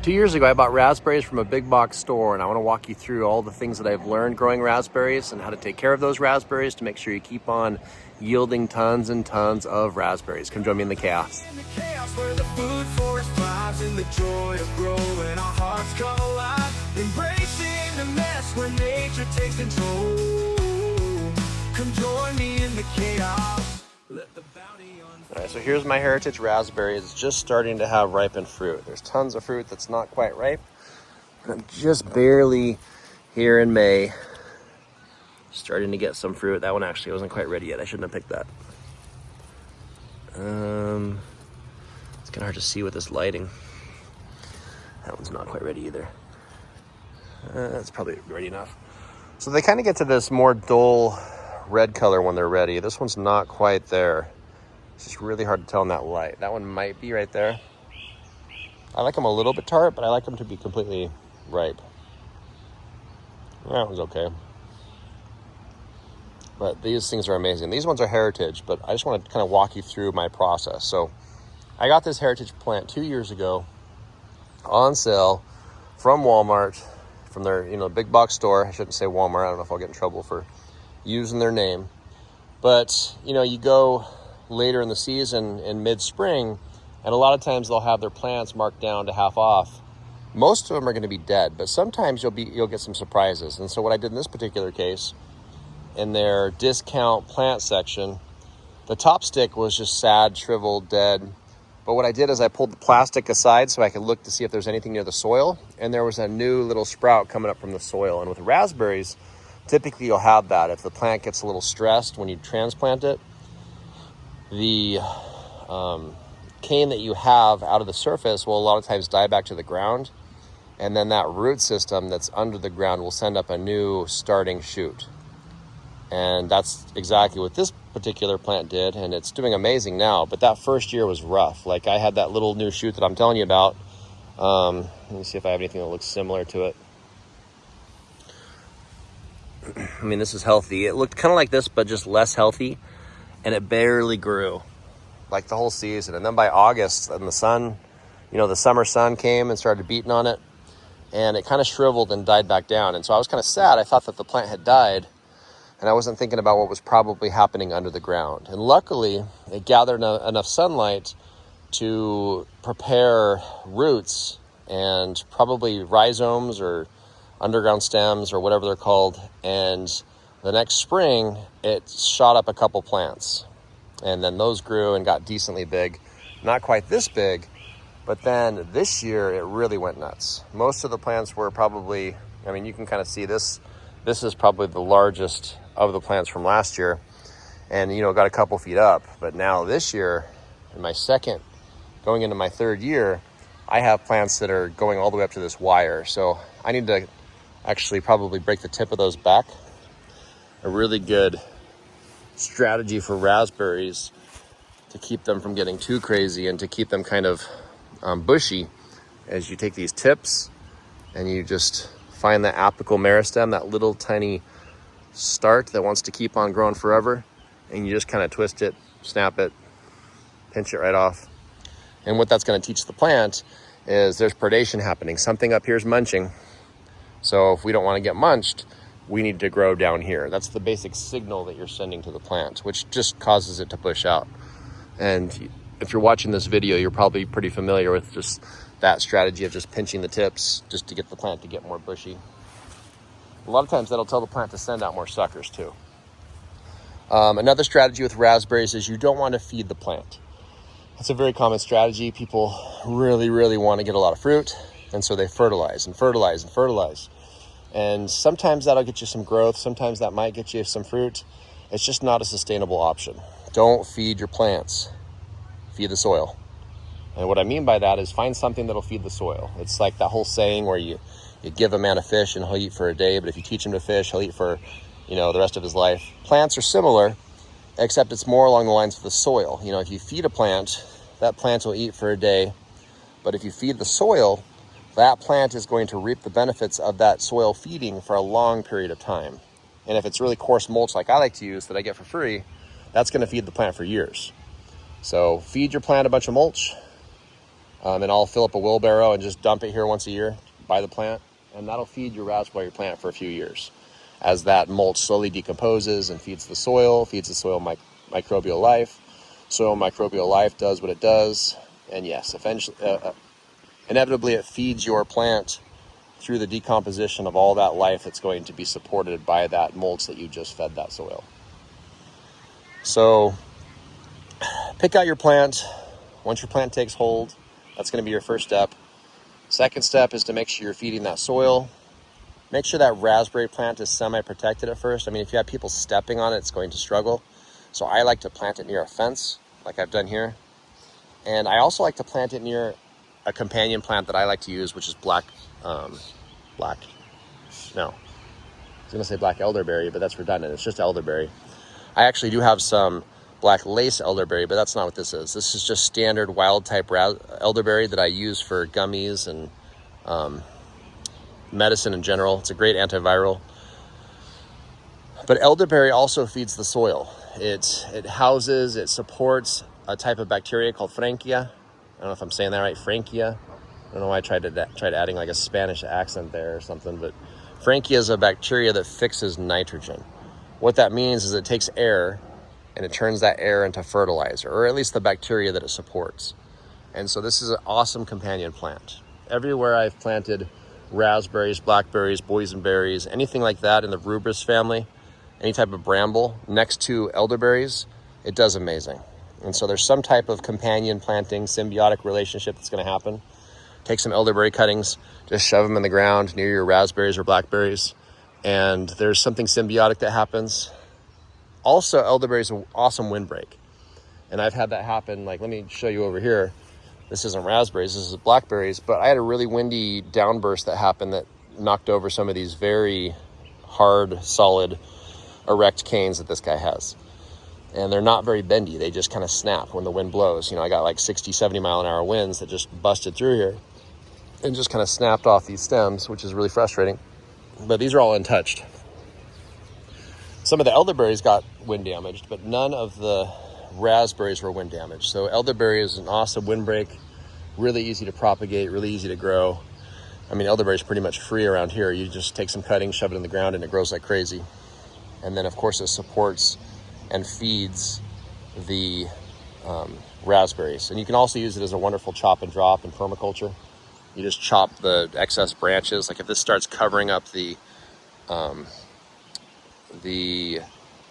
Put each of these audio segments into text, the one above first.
2 years ago, I bought raspberries from a big box store, and I want to walk you through all the things that I've learned growing raspberries and how to take care of those raspberries to make sure you keep on yielding tons and tons of raspberries. Come join me in the chaos. In the chaos where the food forest thrives, in the joy of growing, our hearts come alive, embracing the mess where nature takes control. Come join me in the chaos. Let the bounty on. All right, so here's my heritage raspberry. It's just starting to have ripened fruit. There's tons of fruit that's not quite ripe. I'm just barely here in May, starting to get some fruit. That one actually wasn't quite ready yet. I shouldn't have picked that. It's kind of hard to see with this lighting. That one's not quite ready either. That's probably ready enough. So they kind of get to this more dull red color when they're ready. This one's not quite there. It's just really hard to tell in that light. That one might be right there. I like them a little bit tart, but I like them to be completely ripe. That one's okay. But these things are amazing. These ones are heritage, but I just want to kind of walk you through my process. So I got this heritage plant 2 years ago on sale from Walmart, from their big box store. I shouldn't say Walmart. I don't know if I'll get in trouble for using their name. But you go later in the season in mid-spring, and a lot of times they'll have their plants marked down to half off. Most of them are going to be dead, but sometimes you'll get some surprises. And so what I did in this particular case, in their discount plant section, the top stick was just sad, shriveled, dead. But what I did is I pulled the plastic aside so I could look to see if there's anything near the soil, and there was a new little sprout coming up from the soil. And with raspberries, typically you'll have that. If the plant gets a little stressed when you transplant it, the cane that you have out of the surface will a lot of times die back to the ground, and then that root system that's under the ground will send up a new starting shoot. And that's exactly what this particular plant did, and it's doing amazing now. But that first year was rough. Like, I had that little new shoot that I'm telling you about. Let me see if I have anything that looks similar to it. I mean, this is healthy. It looked kind of like this, but just less healthy. And it barely grew, like the whole season. And then by August, and the sun, the summer sun came and started beating on it, and it kind of shriveled and died back down. And so I was kind of sad. I thought that the plant had died, and I wasn't thinking about what was probably happening under the ground. And luckily, it gathered enough sunlight to prepare roots and probably rhizomes or underground stems or whatever they're called. And the next spring, it shot up a couple plants, and then those grew and got decently big. Not quite this big, but then this year it really went nuts. Most of the plants were probably, you can kind of see this. This is probably the largest of the plants from last year, and got a couple feet up. But now this year, in my second, going into my third year, I have plants that are going all the way up to this wire. So I need to actually probably break the tip of those back. A really good strategy for raspberries to keep them from getting too crazy and to keep them kind of bushy, as you take these tips and you just find the apical meristem, that little tiny start that wants to keep on growing forever, and you just kind of twist it, snap it, pinch it right off. And what that's going to teach the plant is there's predation happening. Something up here is munching. So if we don't want to get munched, we need to grow down here. That's the basic signal that you're sending to the plant, which just causes it to push out. And if you're watching this video, you're probably pretty familiar with just that strategy of just pinching the tips just to get the plant to get more bushy. A lot of times that'll tell the plant to send out more suckers too. Another strategy with raspberries is you don't want to feed the plant. That's a very common strategy. People really, really want to get a lot of fruit, and so they fertilize and fertilize and fertilize. And sometimes that'll get you some growth. Sometimes that might get you some fruit. It's just not a sustainable option. Don't feed your plants. Feed the soil. And what I mean by that is find something that'll feed the soil. It's like that whole saying where you give a man a fish and he'll eat for a day, but if you teach him to fish, he'll eat for, the rest of his life. Plants are similar, except it's more along the lines of the soil. If you feed a plant, that plant will eat for a day. But if you feed the soil, that plant is going to reap the benefits of that soil feeding for a long period of time. And if it's really coarse mulch like I like to use that I get for free, that's going to feed the plant for years. So feed your plant a bunch of mulch, And I'll fill up a wheelbarrow and just dump it here once a year by the plant, and that'll feed your raspberry plant for a few years as that mulch slowly decomposes and feeds the soil microbial life. Soil microbial life does what it does, and yes, eventually, inevitably it feeds your plant through the decomposition of all that life that's going to be supported by that mulch that you just fed that soil. So pick out your plant. Once your plant takes hold, that's going to be your first step. Second step is to make sure you're feeding that soil. Make sure that raspberry plant is semi-protected at first. I mean, if you have people stepping on it, it's going to struggle. So I like to plant it near a fence, like I've done here. And I also like to plant it near a companion plant that I like to use, which is black elderberry, but that's redundant. It's just elderberry. I actually do have some black lace elderberry, but that's not what this is. This is just standard wild type elderberry that I use for gummies and medicine in general. It's a great antiviral. But elderberry also feeds the soil. It supports a type of bacteria called Frankia. I don't know if I'm saying that right, Frankia. I don't know why I tried adding like a Spanish accent there or something, but Frankia is a bacteria that fixes nitrogen. What that means is it takes air and it turns that air into fertilizer, or at least the bacteria that it supports. And so this is an awesome companion plant. Everywhere I've planted raspberries, blackberries, boysenberries, anything like that in the rubus family, any type of bramble next to elderberries, it does amazing. And so there's some type of companion planting, symbiotic relationship that's going to happen. Take some elderberry cuttings, just shove them in the ground near your raspberries or blackberries, and there's something symbiotic that happens. Also, elderberry is an awesome windbreak, and I've had that happen. Like, let me show you over here. This isn't raspberries, this is blackberries, but I had a really windy downburst that happened that knocked over some of these very hard, solid, erect canes that this guy has. And they're not very bendy. They just kind of snap when the wind blows. You know, I got like 60, 70 mile an hour winds that just busted through here and just kind of snapped off these stems, which is really frustrating. But these are all untouched. Some of the elderberries got wind damaged, but none of the raspberries were wind damaged. So elderberry is an awesome windbreak, really easy to propagate, really easy to grow. I mean, elderberry is pretty much free around here. You just take some cuttings, shove it in the ground, and it grows like crazy. And then, of course, it supports and feeds the raspberries. And you can also use it as a wonderful chop and drop in permaculture. You just chop the excess branches. Like if this starts covering up the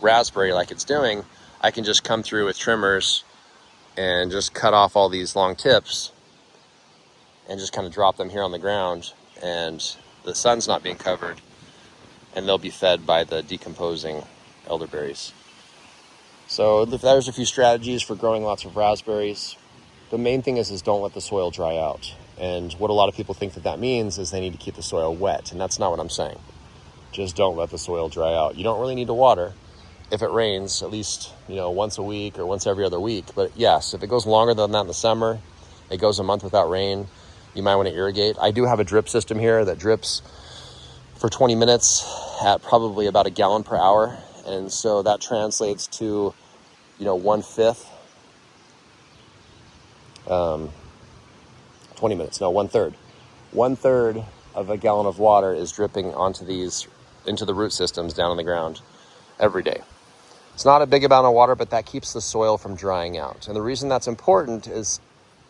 raspberry like it's doing, I can just come through with trimmers and just cut off all these long tips and just kind of drop them here on the ground, and the sun's not being covered, and they'll be fed by the decomposing elderberries. So there's a few strategies for growing lots of raspberries. The main thing is don't let the soil dry out. And what a lot of people think that means is they need to keep the soil wet, and that's not what I'm saying. Just don't let the soil dry out. You don't really need to water if it rains at least, once a week or once every other week. But yes, if it goes longer than that in the summer, it goes a month without rain, you might want to irrigate. I do have a drip system here that drips for 20 minutes at probably about a gallon per hour. And so that translates to, 1/5, 20 minutes, no, 1/3. 1/3 of a gallon of water is dripping into the root systems down on the ground every day. It's not a big amount of water, but that keeps the soil from drying out. And the reason that's important is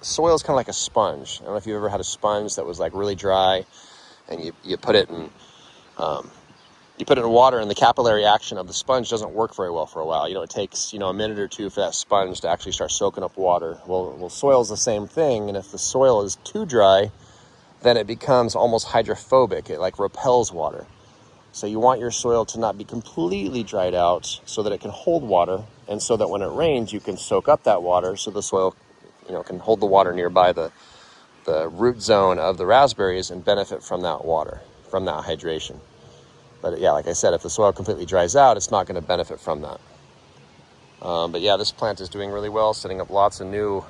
soil is kind of like a sponge. I don't know if you've ever had a sponge that was like really dry, and you put it in water, and the capillary action of the sponge doesn't work very well for a while. It takes a minute or two for that sponge to actually start soaking up water. Well, soil is the same thing, and if the soil is too dry, then it becomes almost hydrophobic. It like repels water. So you want your soil to not be completely dried out so that it can hold water, and so that when it rains, you can soak up that water so the soil, can hold the water nearby the root zone of the raspberries and benefit from that water, from that hydration. But yeah, like I said, if the soil completely dries out, it's not going to benefit from that. But yeah, this plant is doing really well, setting up lots of new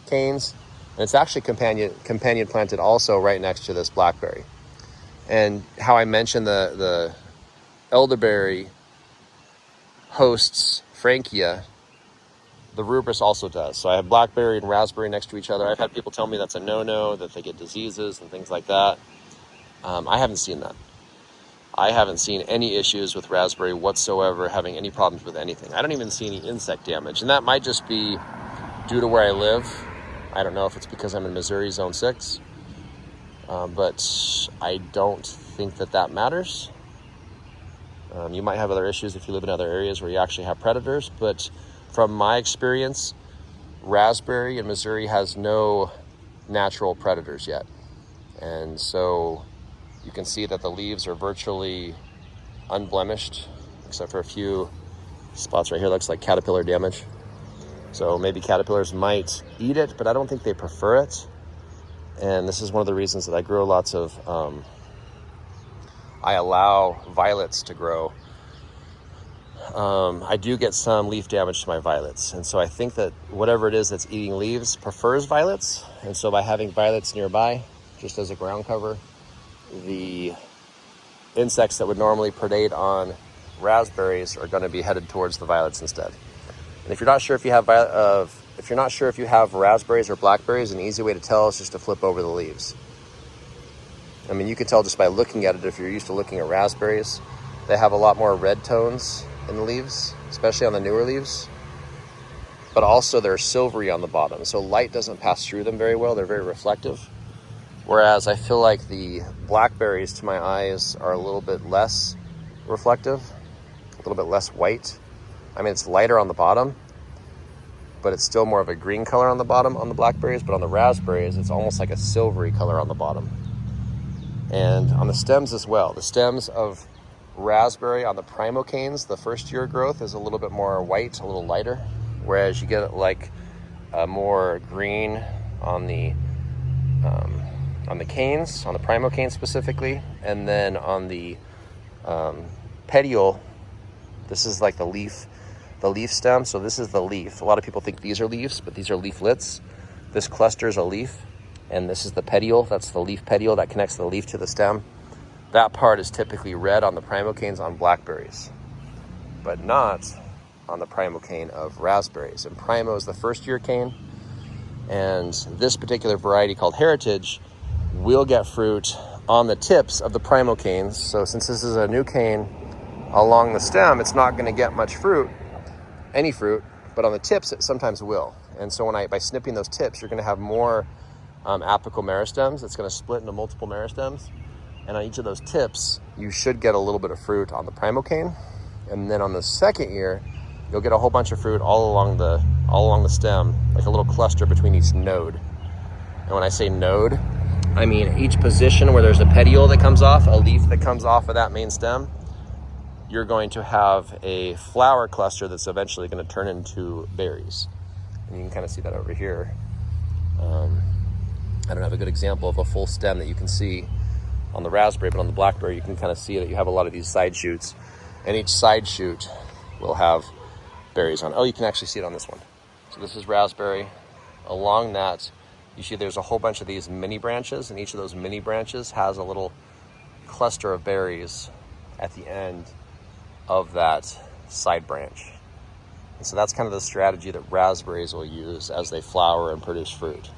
canes. And it's actually companion planted also right next to this blackberry. And how I mentioned the elderberry hosts Frankia, the rubus also does. So I have blackberry and raspberry next to each other. I've had people tell me that's a no-no, that they get diseases and things like that. I haven't seen that. I haven't seen any issues with raspberry whatsoever, having any problems with anything. I don't even see any insect damage. And that might just be due to where I live. I don't know if it's because I'm in Missouri Zone 6. But I don't think that matters. You might have other issues if you live in other areas where you actually have predators. But from my experience, raspberry in Missouri has no natural predators yet. And so you can see that the leaves are virtually unblemished, except for a few spots right here. Looks like caterpillar damage. So maybe caterpillars might eat it, but I don't think they prefer it. And this is one of the reasons that I grow lots of, I allow violets to grow. I do get some leaf damage to my violets. And so I think that whatever it is that's eating leaves prefers violets. And so by having violets nearby, just as a ground cover, the insects that would normally predate on raspberries are going to be headed towards the violets instead. And if you're not sure if you have raspberries or blackberries, an easy way to tell is just to flip over the leaves. I mean, you can tell just by looking at it. If you're used to looking at raspberries, they have a lot more red tones in the leaves, especially on the newer leaves. But also they're silvery on the bottom, so light doesn't pass through them very well. They're very reflective. Whereas I feel like the blackberries to my eyes are a little bit less reflective, a little bit less white. I mean, it's lighter on the bottom, but it's still more of a green color on the bottom on the blackberries. But on the raspberries, it's almost like a silvery color on the bottom. And on the stems as well. The stems of raspberry on the primocanes, the first year growth is a little bit more white, a little lighter. Whereas you get like more green on the canes, on the primocanes specifically. And then on the petiole, this is like the leaf stem. So this is the leaf. A lot of people think these are leaves, but these are leaflets. This cluster is a leaf, and this is the petiole. That's the leaf petiole that connects the leaf to the stem. That part is typically red on the primocanes on blackberries, but not on the primocane of raspberries. And primo is the first year cane, and this particular variety called Heritage will get fruit on the tips of the primocanes. So since this is a new cane along the stem, it's not going to get much fruit, any fruit, but on the tips it sometimes will. And so by snipping those tips, you're going to have more apical meristems. It's going to split into multiple meristems, and on each of those tips you should get a little bit of fruit on the primocane. And then on the second year, you'll get a whole bunch of fruit all along the stem, like a little cluster between each node. And when I say node, I mean each position where there's a petiole that comes off, a leaf that comes off of that main stem, you're going to have a flower cluster that's eventually going to turn into berries. And you can kind of see that over here. I don't have a good example of a full stem that you can see on the raspberry, but on the blackberry you can kind of see that you have a lot of these side shoots, and each side shoot will have berries on. Oh, you can actually see it on this one. So this is raspberry. Along that, you see there's a whole bunch of these mini branches, and each of those mini branches has a little cluster of berries at the end of that side branch. And so that's kind of the strategy that raspberries will use as they flower and produce fruit.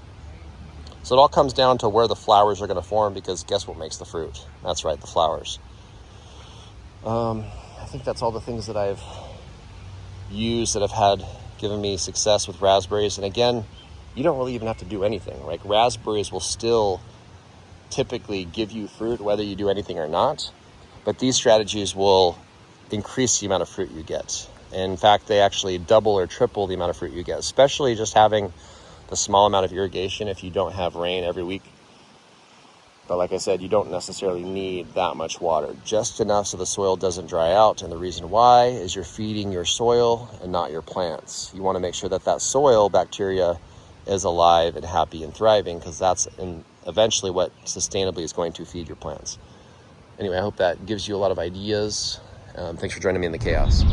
So it all comes down to where the flowers are going to form, because guess what makes the fruit? That's right, the flowers. I think that's all the things that I've used that have given me success with raspberries. And again, you don't really even have to do anything. Like raspberries will still typically give you fruit whether you do anything or not. But these strategies will increase the amount of fruit you get. In fact, they actually double or triple the amount of fruit you get, especially just having the small amount of irrigation if you don't have rain every week. But like I said, you don't necessarily need that much water, just enough so the soil doesn't dry out. And the reason why is you're feeding your soil and not your plants. You want to make sure that soil bacteria is alive and happy and thriving, because that's eventually what sustainably is going to feed your plants. Anyway, I hope that gives you a lot of ideas. Thanks for joining me in the chaos.